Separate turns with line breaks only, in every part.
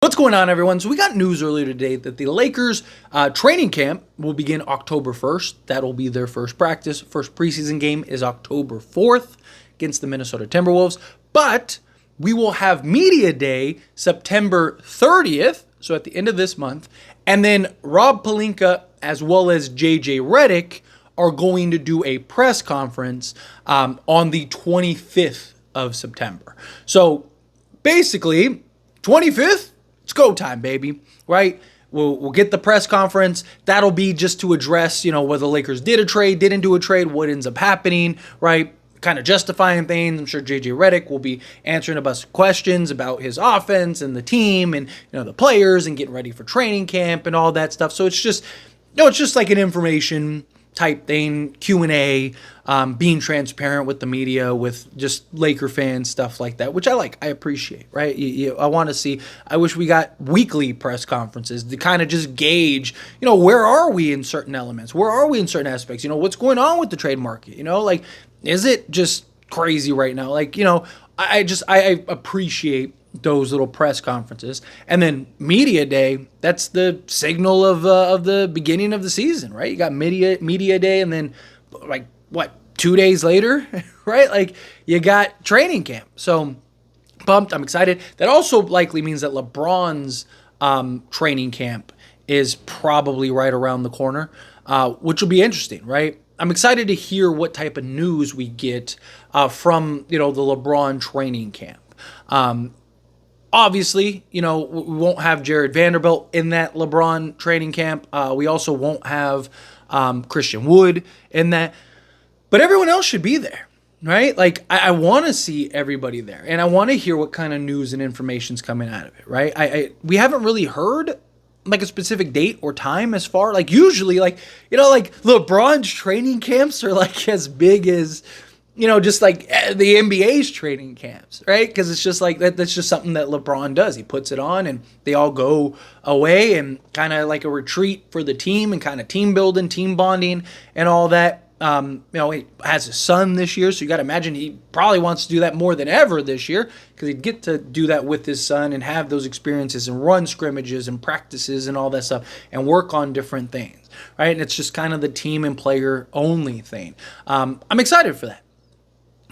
What's going on, everyone? So we got news earlier today that the Lakers training camp will begin October 1st. That'll be their first practice. First preseason game is October 4th against the Minnesota Timberwolves. But we will have Media Day September 30th, so at the end of this month. And then Rob Pelinka as well as JJ Redick are going to do a press conference on the 25th of September. So basically, 25th, it's go time, baby, right? We'll get the press conference. That'll be just to address, whether the Lakers did a trade, didn't do a trade, what ends up happening, right? Kind of justifying things. I'm sure JJ Redick will be answering a bunch of questions about his offense and the team and, the players and getting ready for training camp and all that stuff. So it's just, it's just like an information type thing, Q&A, being transparent with the media, with just Laker fans, stuff like that, which I like, I appreciate, right? I want to see, I wish we got weekly press conferences to kind of just gauge, where are we in certain elements? Where are we in certain aspects? What's going on with the trade market? Is it just crazy right now? I appreciate those little press conferences. And then Media Day, that's the signal of the beginning of the season, right? You got media Day, and then 2 days later, right? You got training camp. So pumped, I'm excited. That also likely means that LeBron's training camp is probably right around the corner, which will be interesting, right? I'm excited to hear what type of news we get from, the LeBron training camp. Obviously, we won't have Jared Vanderbilt in that LeBron training camp. We also won't have Christian Wood in that. But everyone else should be there, right? I want to see everybody there. And I want to hear what kind of news and information's coming out of it, right? We haven't really heard a specific date or time as far. Usually, LeBron's training camps are as big as just the NBA's training camps, right? Because it's just that's just something that LeBron does. He puts it on and they all go away and kind of like a retreat for the team and kind of team building, team bonding and all that. He has a son this year, so you got to imagine he probably wants to do that more than ever this year because he'd get to do that with his son and have those experiences and run scrimmages and practices and all that stuff and work on different things, right? And it's just kind of the team and player only thing. I'm excited for that.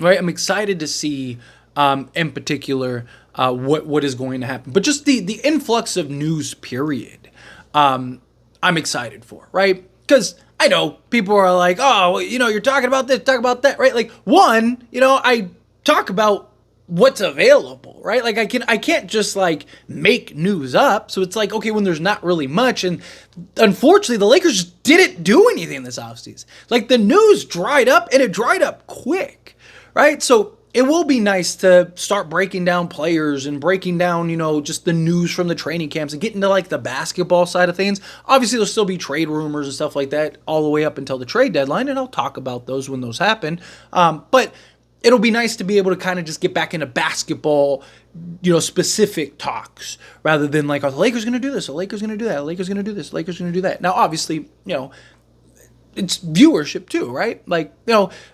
Right, I'm excited to see, in particular, what is going to happen. But just the influx of news, period, I'm excited for, right? Because I know people are like, oh, well, you're talking about this, talk about that, right? I talk about what's available, right? I can't just make news up. So it's okay, when there's not really much. And unfortunately, the Lakers just didn't do anything this offseason. The news dried up, and it dried up quick. Right? So it will be nice to start breaking down players and breaking down, just the news from the training camps and getting to the basketball side of things. Obviously, there'll still be trade rumors and stuff like that all the way up until the trade deadline, and I'll talk about those when those happen. But it'll be nice to be able to kind of just get back into basketball, specific talks rather than are the Lakers going to do this? The Lakers going to do that? The Lakers going to do this? The Lakers going to do that? Now, obviously, it's viewership too, right?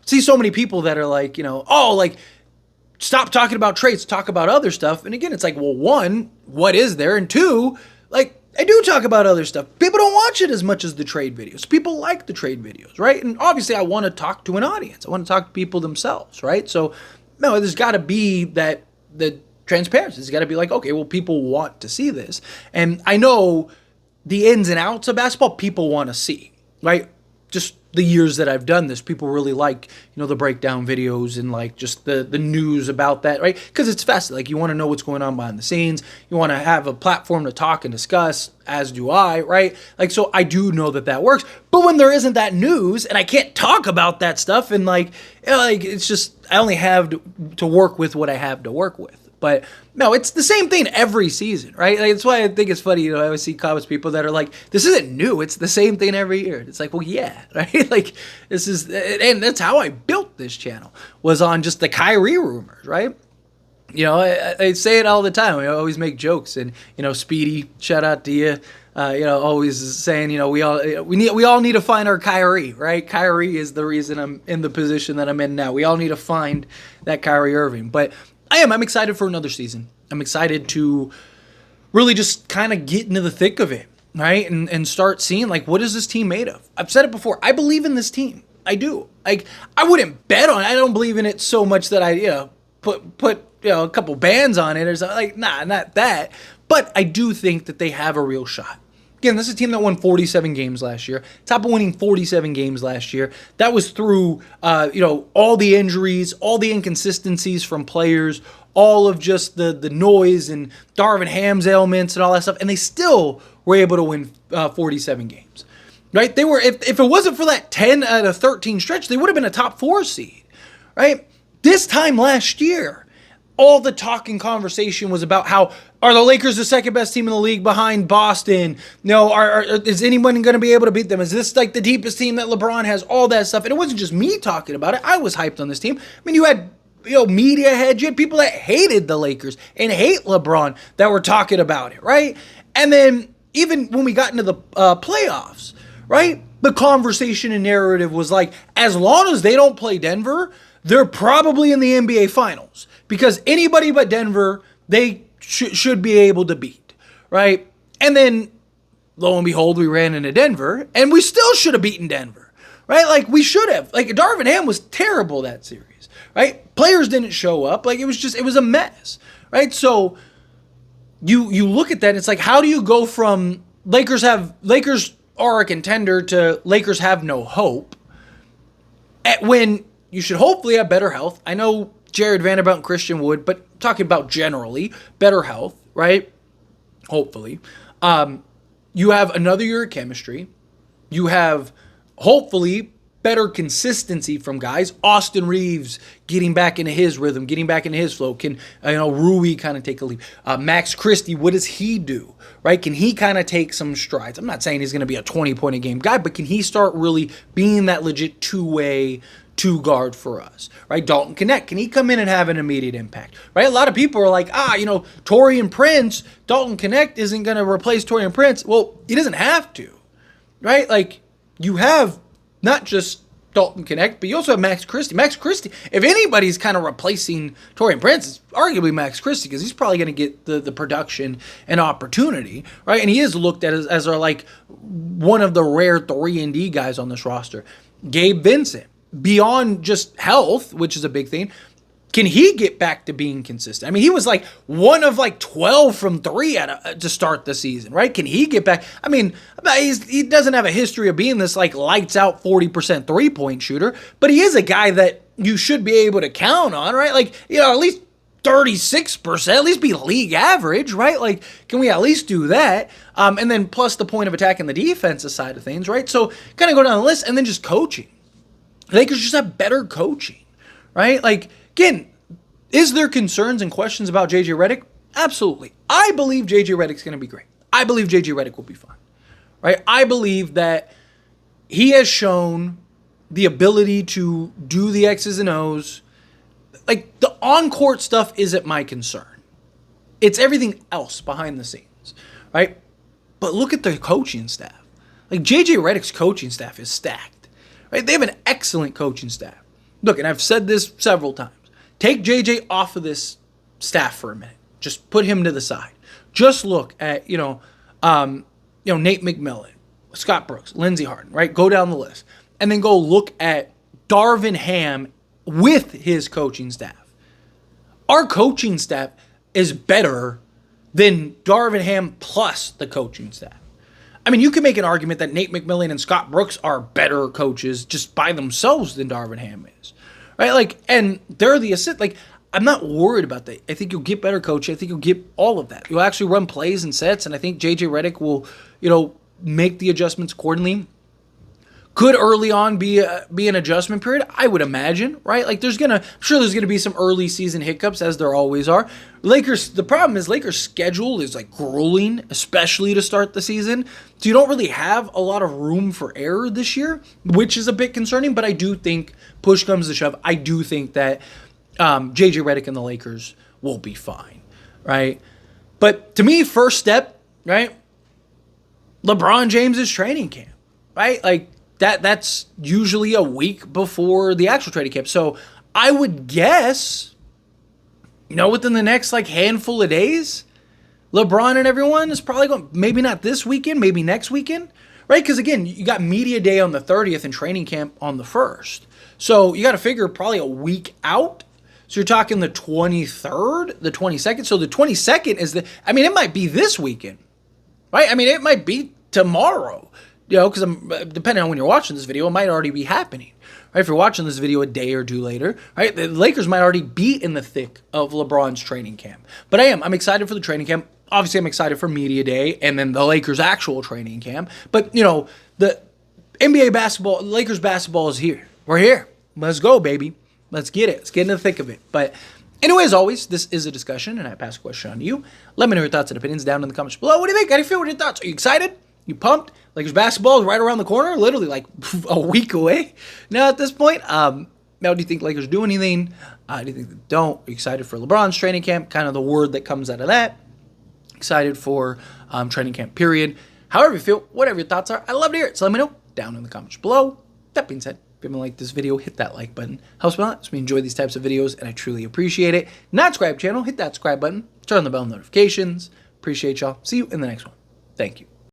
See so many people that are stop talking about trades, talk about other stuff. And again, it's well, one, what is there? And two, I do talk about other stuff. People don't watch it as much as the trade videos. People like the trade videos, right? And obviously I want to talk to an audience. I want to talk to people themselves, right? So, no, there's got to be the transparency. It's got to be okay, well, people want to see this. And I know the ins and outs of basketball people want to see, right? Just the years that I've done this, people really like, the breakdown videos and just the news about that, right? Because it's fascinating. You want to know what's going on behind the scenes. You want to have a platform to talk and discuss, as do I, right? So I do know that works. But when there isn't that news and I can't talk about that stuff and it's just, I only have to work with what I have to work with. But no, it's the same thing every season, right? That's why I think it's funny. I always see comments people that are this isn't new. It's the same thing every year. It's well, yeah, right? This is, and that's how I built this channel, was on just the Kyrie rumors, right? I say it all the time. I always make jokes, and Speedy, shout out to you. Always saying, we all need to find our Kyrie, right? Kyrie is the reason I'm in the position that I'm in now. We all need to find that Kyrie Irving, but I'm excited for another season. I'm excited to really just kind of get into the thick of it, right? And start seeing, like, what is this team made of? I've said it before. I believe in this team. I do. Like, I wouldn't bet on it. I don't believe in it so much that I, put a couple bands on it or something. Like, nah, not that. But I do think that they have a real shot. Again, this is a team that won 47 games last year. Top of winning 47 games last year. That was through, all the injuries, all the inconsistencies from players, all of just the noise and Darvin Ham's ailments and all that stuff. And they still were able to win 47 games. Right? They were, if it wasn't for that 10 out of 13 stretch, they would have been a top 4 seed. Right? This time last year, all the talk and conversation was about how are the Lakers the second best team in the league behind Boston? No, is anyone going to be able to beat them? Is this like the deepest team that LeBron has? All that stuff. And it wasn't just me talking about it. I was hyped on this team. I mean, you had media heads, you had people that hated the Lakers and hate LeBron that were talking about it, right? And then even when we got into the playoffs, right, the conversation and narrative was like, as long as they don't play Denver, they're probably in the NBA Finals because anybody but Denver, they should be able to beat, right? And then, lo and behold, we ran into Denver, and we still should have beaten Denver, right? Like, we should have. Like, Darvin Ham was terrible that series, right? Players didn't show up. Like, it was a mess, right? So you look at that, and it's like, how do you go from Lakers are a contender to Lakers have no hope when you should hopefully have better health? I know Jared Vanderbilt and Christian Wood, but talking about generally better health, right? Hopefully. You have another year of chemistry. You have hopefully better consistency from guys. Austin Reeves getting back into his rhythm, getting back into his flow. Can Rui kind of take a leap? Max Christie, what does he do? Right? Can he kind of take some strides? I'm not saying he's going to be a 20-point-a-game guy, but can he start really being that legit two-way guard for us, right? Dalton Connect, can he come in and have an immediate impact, right? A lot of people are like, Taurean Prince, Dalton Connect isn't going to replace Taurean Prince. Well, he doesn't have to, right? Like, you have not just Dalton Connect, but you also have Max Christie. Max Christie, if anybody's kind of replacing Taurean Prince, it's arguably Max Christie because he's probably going to get the production and opportunity, right? And he is looked at as one of the rare 3-and-D guys on this roster. Gabe Vincent, beyond just health, which is a big thing, can he get back to being consistent? I mean, he was like 1 of 12 from 3 to start the season, right? Can he get back? I mean, he doesn't have a history of being this lights out 40% 3-point shooter, but he is a guy that you should be able to count on, right? At least 36%, at least be league average, right? Like, can we at least do that? And then plus the point of attack and the defensive side of things, right? So kind of go down the list, and then just coaching. Lakers just have better coaching, right? Like, again, is there concerns and questions about J.J. Redick? Absolutely. I believe J.J. Redick's going to be great. I believe J.J. Redick will be fine, right? I believe that he has shown the ability to do the X's and O's. Like, the on-court stuff isn't my concern. It's everything else behind the scenes, right? But look at the coaching staff. Like, J.J. Redick's coaching staff is stacked. Right? They have an excellent coaching staff. Look, and I've said this several times. Take JJ off of this staff for a minute. Just put him to the side. Just look at, Nate McMillan, Scott Brooks, Lindsey Harden, right? Go down the list. And then go look at Darvin Ham with his coaching staff. Our coaching staff is better than Darvin Ham plus the coaching staff. I mean, you can make an argument that Nate McMillan and Scott Brooks are better coaches just by themselves than Darvin Ham is, right? Like, and they're the assist. Like, I'm not worried about that. I think you'll get better coaching. I think you'll get all of that. You'll actually run plays and sets, and I think J.J. Redick will, make the adjustments accordingly. Could early on be an adjustment period? I would imagine, right? Like, I'm sure there's gonna be some early season hiccups, as there always are. The problem is Lakers' schedule is grueling, especially to start the season. So you don't really have a lot of room for error this year, which is a bit concerning. But I do think, push comes to shove, I do think that J.J. Redick and the Lakers will be fine, right? But to me, first step, right? LeBron James's training camp, right? Like, that's usually a week before the actual training camp. So I would guess, within the next handful of days, LeBron and everyone is probably going, maybe not this weekend, maybe next weekend, right? Because again, you got media day on the 30th and training camp on the 1st. So you got to figure probably a week out. So you're talking the 23rd, the 22nd. So the 22nd is it might be this weekend, right? I mean, it might be tomorrow, because depending on when you're watching this video, it might already be happening. Right, if you're watching this video a day or two later, right, the Lakers might already be in the thick of LeBron's training camp. But I'm excited for the training camp. Obviously, I'm excited for Media Day and then the Lakers' actual training camp. But, the NBA basketball, Lakers basketball is here. We're here. Let's go, baby. Let's get it. Let's get in the thick of it. But anyway, as always, this is a discussion, and I pass a question on to you. Let me know your thoughts and opinions down in the comments below. What do you think? How do you feel with your thoughts? Are you excited? You pumped? Lakers basketball is right around the corner, literally like a week away now at this point. Now, do you think Lakers do anything? Do you think they don't? Are you excited for LeBron's training camp? Kind of the word that comes out of that. Excited for training camp, period. However you feel, whatever your thoughts are, I love to hear it. So let me know down in the comments below. That being said, if you haven't liked this video, hit that like button. Helps me a lot. Helps me enjoy these types of videos, and I truly appreciate it. Not subscribe channel, hit that subscribe button. Turn on the bell notifications. Appreciate y'all. See you in the next one. Thank you.